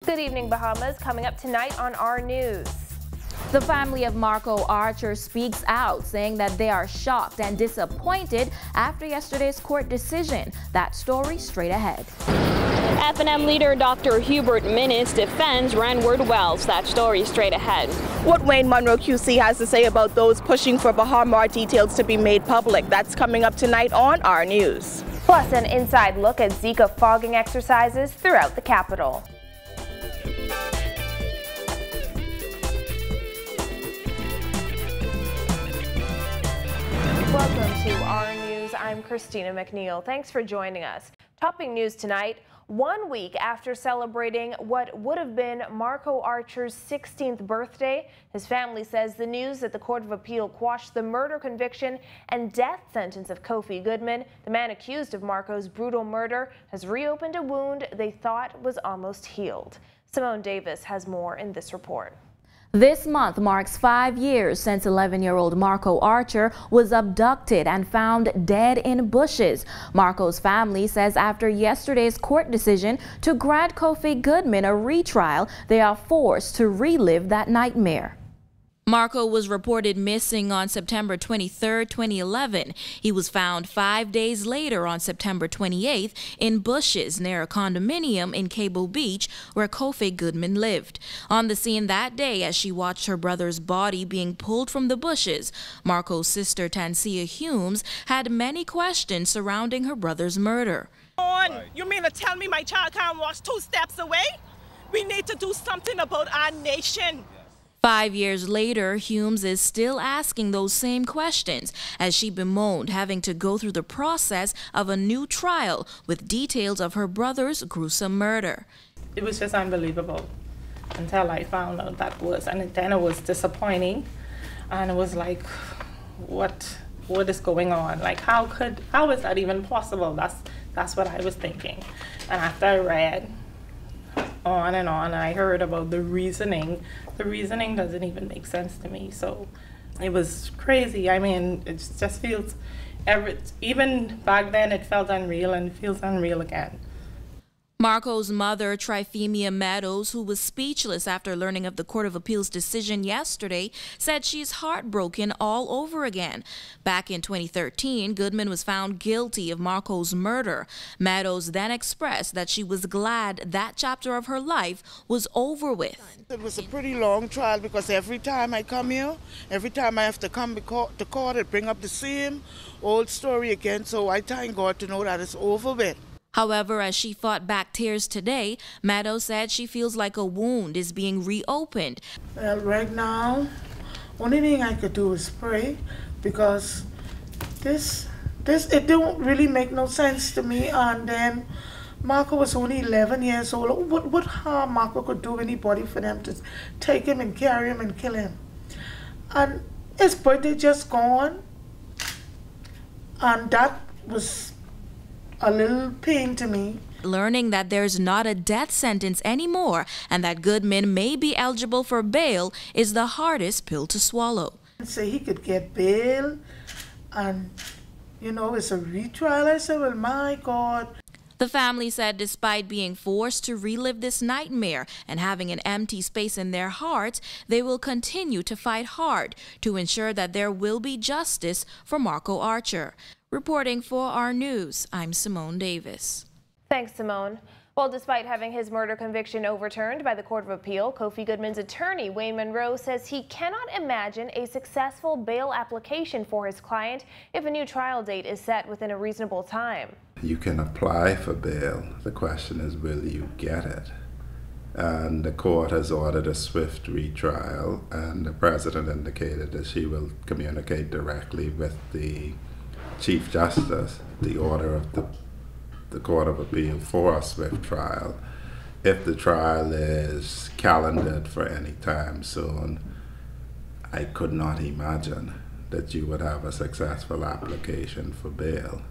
Good evening, Bahamas. Coming up tonight on our news. The family of Marco Archer speaks out, saying that they are shocked and disappointed after yesterday's court decision. That story straight ahead. F&M leader Dr. Hubert Minnis defends Renward Wells. That story straight ahead. What Wayne Munro QC has to say about those pushing for Bahama details to be made public. That's coming up tonight on our news. Plus, an inside look at Zika fogging exercises throughout the capital. Welcome to our news. I'm Christina McNeil. Thanks for joining us. Topping news tonight, 1 week after celebrating what would have been Marco Archer's 16th birthday, his family says the news that the Court of Appeal quashed the murder conviction and death sentence of Kofi Goodman, the man accused of Marco's brutal murder, has reopened a wound they thought was almost healed. Simone Davis has more in this report. This month marks 5 years since 11-year-old Marco Archer was abducted and found dead in bushes. Marco's family says after yesterday's court decision to grant Kofi Goodman a retrial, they are forced to relive that nightmare. Marco was reported missing on September 23, 2011. He was found 5 days later on September 28th in bushes near a condominium in Cable Beach where Kofi Goodman lived. On the scene that day, as she watched her brother's body being pulled from the bushes, Marco's sister Tancia Humes had many questions surrounding her brother's murder. You mean to tell me my child can't walk 2 steps away? We need to do something about our nation. 5 years later, Humes is still asking those same questions as she bemoaned having to go through the process of a new trial with details of her brother's gruesome murder. It was just unbelievable until I found out that was, and then it was disappointing, and it was like, what is going on? Like, how is that even possible? That's what I was thinking. And after I read on, and I heard about the reasoning doesn't even make sense to me. So it was crazy. I mean, it just feels, even back then it felt unreal, and it feels unreal again. Marco's mother, Trifemia Meadows, who was speechless after learning of the Court of Appeal's decision yesterday, said she's heartbroken all over again. Back in 2013, Goodman was found guilty of Marco's murder. Meadows then expressed that she was glad that chapter of her life was over with. It was a pretty long trial because every time I come here, every time I have to come to court, it bring up the same old story again. So I thank God to know that it's over with. However, as she fought back tears today, Meadows said she feels like a wound is being reopened. Well, right now, only thing I could do is pray, because it don't really make no sense to me. And then Marco was only 11 years old. What harm Marco could do anybody for them to take him and carry him and kill him? And his birthday just gone, and that was a little pain to me. Learning that there's not a death sentence anymore and that Goodman may be eligible for bail is the hardest pill to swallow. Say he could get bail, and it's a retrial. I said, well, my God. The family said despite being forced to relive this nightmare and having an empty space in their hearts, they will continue to fight hard to ensure that there will be justice for Marco Archer. Reporting for our news, I'm Simone Davis. Thanks, Simone. Well, despite having his murder conviction overturned by the Court of Appeal, Kofi Goodman's attorney, Wayne Munro, says he cannot imagine a successful bail application for his client if a new trial date is set within a reasonable time. You can apply for bail. The question is, will you get it? And the court has ordered a swift retrial, and the president indicated that she will communicate directly with the Chief Justice the order of the Court of Appeal for a swift trial. If the trial is calendared for any time soon, I could not imagine that you would have a successful application for bail.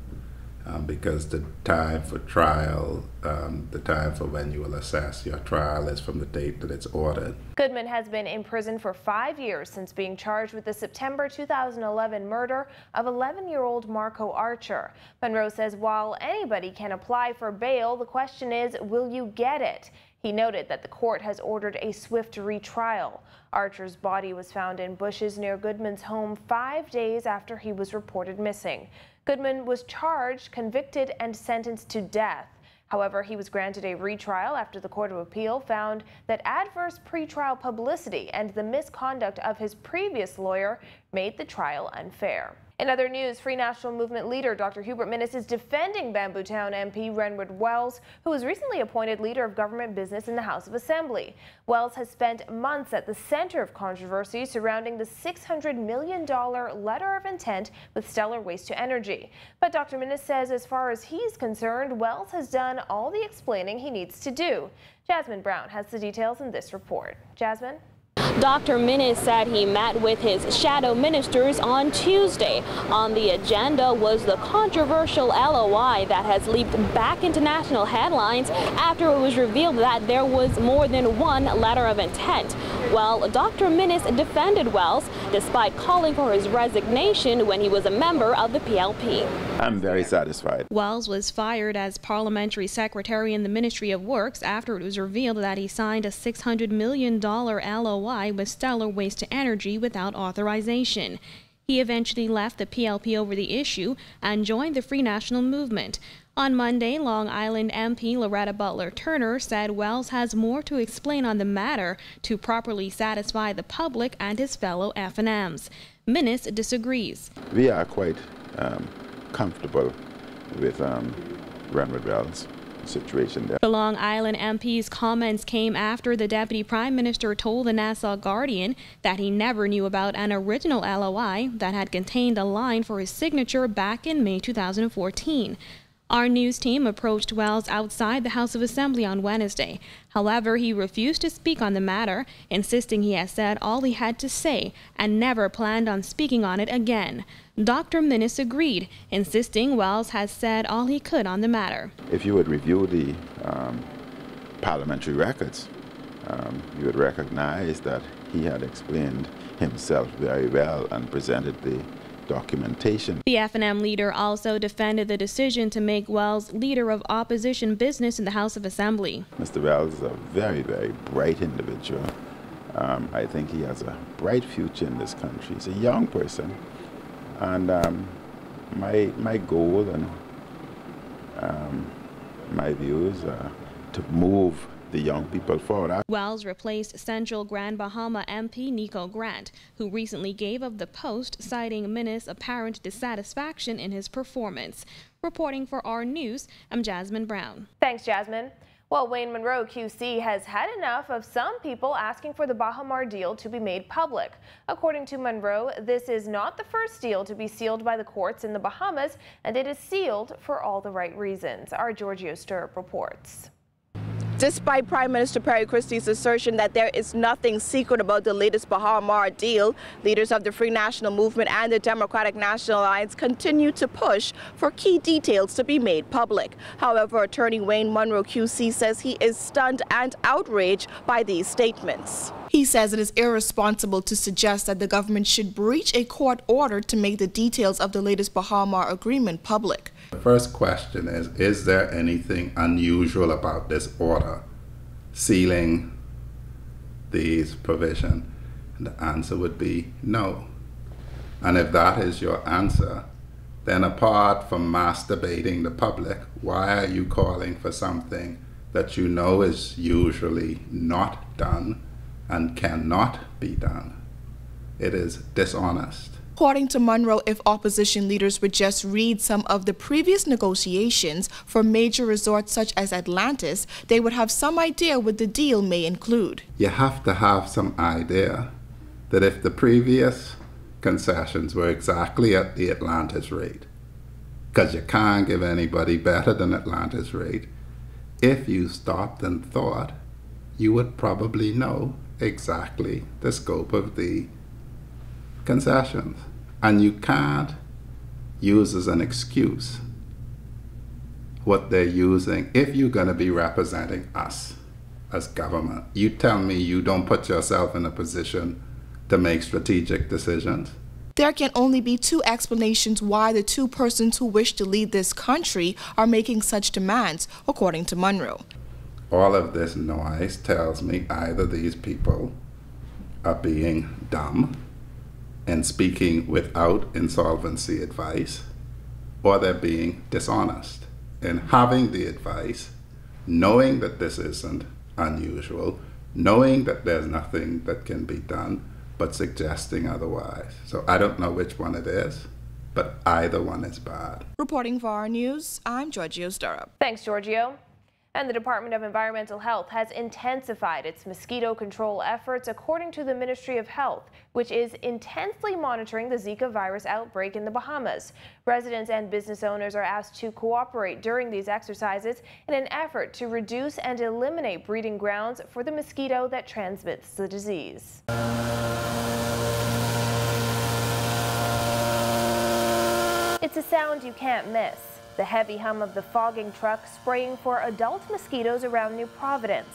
Because the time for trial, the time for when you will assess your trial is from the date that it's ordered. Goodman has been in prison for 5 years since being charged with the September 2011 murder of 11-year-old Marco Archer. Munro says while anybody can apply for bail, the question is, will you get it? He noted that the court has ordered a swift retrial. Archer's body was found in bushes near Goodman's home 5 days after he was reported missing. Goodman was charged, convicted, and sentenced to death. However, he was granted a retrial after the Court of Appeal found that adverse pretrial publicity and the misconduct of his previous lawyer made the trial unfair. In other news, Free National Movement leader Dr. Hubert Minnis is defending Bambootown MP Renward Wells, who was recently appointed leader of government business in the House of Assembly. Wells has spent months at the center of controversy surrounding the $600 million letter of intent with Stellar Waste to Energy. But Dr. Minnis says as far as he's concerned, Wells has done all the explaining he needs to do. Jasmine Brown has the details in this report. Jasmine? Dr. Minnis said he met with his shadow ministers on Tuesday. On the agenda was the controversial LOI that has leaped back into national headlines after it was revealed that there was more than one letter of intent. Well, Dr. Minnis defended Wells despite calling for his resignation when he was a member of the PLP. I'm very satisfied. Wells was fired as parliamentary secretary in the Ministry of Works after it was revealed that he signed a $600 million LOI with Stellar Waste to Energy without authorization. He eventually left the PLP over the issue and joined the Free National Movement. On Monday, Long Island MP Loretta Butler Turner said Wells has more to explain on the matter to properly satisfy the public and his fellow F&Ms. Minnis disagrees. We are quite comfortable with Renward Wells' situation there. The Long Island MP's comments came after the Deputy Prime Minister told the Nassau Guardian that he never knew about an original LOI that had contained a line for his signature back in May 2014. Our news team approached Wells outside the House of Assembly on Wednesday. However, he refused to speak on the matter, insisting he has said all he had to say and never planned on speaking on it again. Dr. Minnis agreed, insisting Wells has said all he could on the matter. If you would review the parliamentary records, you would recognize that he had explained himself very well and presented the documentation. The F&M leader also defended the decision to make Wells leader of opposition business in the House of Assembly. Mr. Wells is a very, very bright individual. I think he has a bright future in this country. He's a young person. And my goal and my views are to move the young people forward. Wells replaced Central Grand Bahama MP Nico Grant, who recently gave up the post, citing Minnis' apparent dissatisfaction in his performance. Reporting for our news, I'm Jasmine Brown. Thanks, Jasmine. Well, Wayne Munro QC has had enough of some people asking for the Baha Mar deal to be made public. According to Munro, this is not the first deal to be sealed by the courts in the Bahamas, and it is sealed for all the right reasons. Our Giorgio Starr reports. Despite Prime Minister Perry Christie's assertion that there is nothing secret about the latest Baha Mar deal, leaders of the Free National Movement and the Democratic National Alliance continue to push for key details to be made public. However, attorney Wayne Munro QC says he is stunned and outraged by these statements. He says it is irresponsible to suggest that the government should breach a court order to make the details of the latest Baha Mar agreement public. The first question is there anything unusual about this order sealing these provisions? And the answer would be no. And if that is your answer, then apart from masturbating the public, why are you calling for something that you know is usually not done and cannot be done? It is dishonest. According to Munro, if opposition leaders would just read some of the previous negotiations for major resorts such as Atlantis, they would have some idea what the deal may include. You have to have some idea that if the previous concessions were exactly at the Atlantis rate, because you can't give anybody better than Atlantis rate, if you stopped and thought, you would probably know exactly the scope of the concessions. And you can't use as an excuse what they're using. If you're going to be representing us as government, you tell me you don't put yourself in a position to make strategic decisions. There can only be two explanations why the two persons who wish to lead this country are making such demands, according to Munro. all of this noise tells me either these people are being dumb and speaking without insolvency advice, or they're being dishonest in having the advice, knowing that this isn't unusual, knowing that there's nothing that can be done, but suggesting otherwise. So I don't know which one it is, but either one is bad. Reporting for our news, I'm Giorgio Starr. Thanks, Giorgio. And the Department of Environmental Health has intensified its mosquito control efforts, according to the Ministry of Health, which is intensely monitoring the Zika virus outbreak in the Bahamas. Residents and business owners are asked to cooperate during these exercises in an effort to reduce and eliminate breeding grounds for the mosquito that transmits the disease. It's a sound you can't miss. The heavy hum of the fogging truck spraying for adult mosquitoes around New Providence.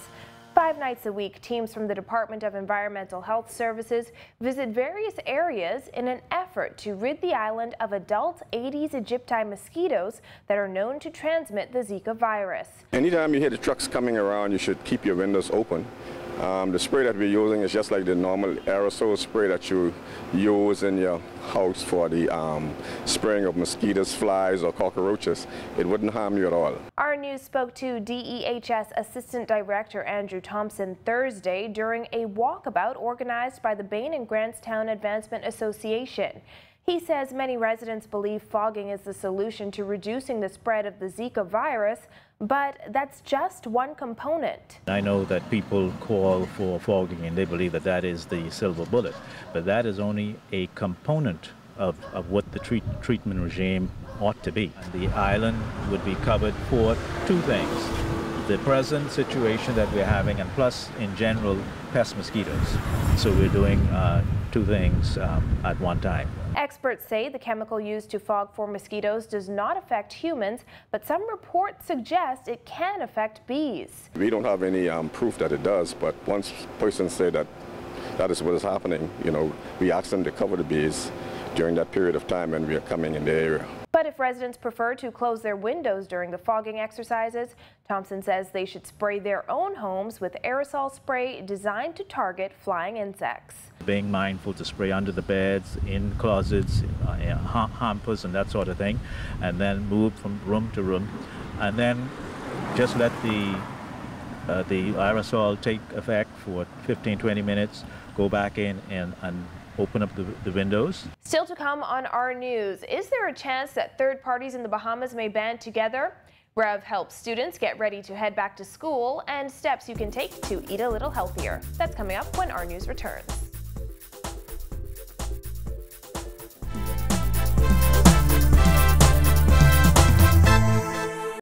5 nights a week, teams from the Department of Environmental Health Services visit various areas in an effort to rid the island of adult Aedes aegypti mosquitoes that are known to transmit the Zika virus. Anytime you hear the trucks coming around, you should keep your windows open. The spray that we're using is just like the normal aerosol spray that you use in your house for the spraying of mosquitoes, flies, or cockroaches. It wouldn't harm you at all. Our news spoke to DEHS Assistant Director Andrew Thompson Thursday during a walkabout organized by the Bain and Grantstown Advancement Association. He says many residents believe fogging is the solution to reducing the spread of the Zika virus, but that's just one component. I know that people call for fogging and they believe that that is the silver bullet, but that is only a component of what the treatment regime ought to be. The island would be covered for 2 things: the present situation that we're having, and plus, in general, pest mosquitoes. So we're doing 2 things at one time. Experts say the chemical used to fog for mosquitoes does not affect humans, but some reports suggest it can affect bees. We don't have any proof that it does, but once persons say that that is what is happening, we ask them to cover the bees during that period of time when we are coming in the area. But if residents prefer to close their windows during the fogging exercises, Thompson says they should spray their own homes with aerosol spray designed to target flying insects. Being mindful to spray under the beds, in closets, hampers and that sort of thing, and then move from room to room, and then just let the aerosol take effect for 15-20 minutes, go back in and open up the windows. Still to come on our news, is there a chance that third parties in the Bahamas may band together? Rev helps students get ready to head back to school, and steps you can take to eat a little healthier. That's coming up when our news returns.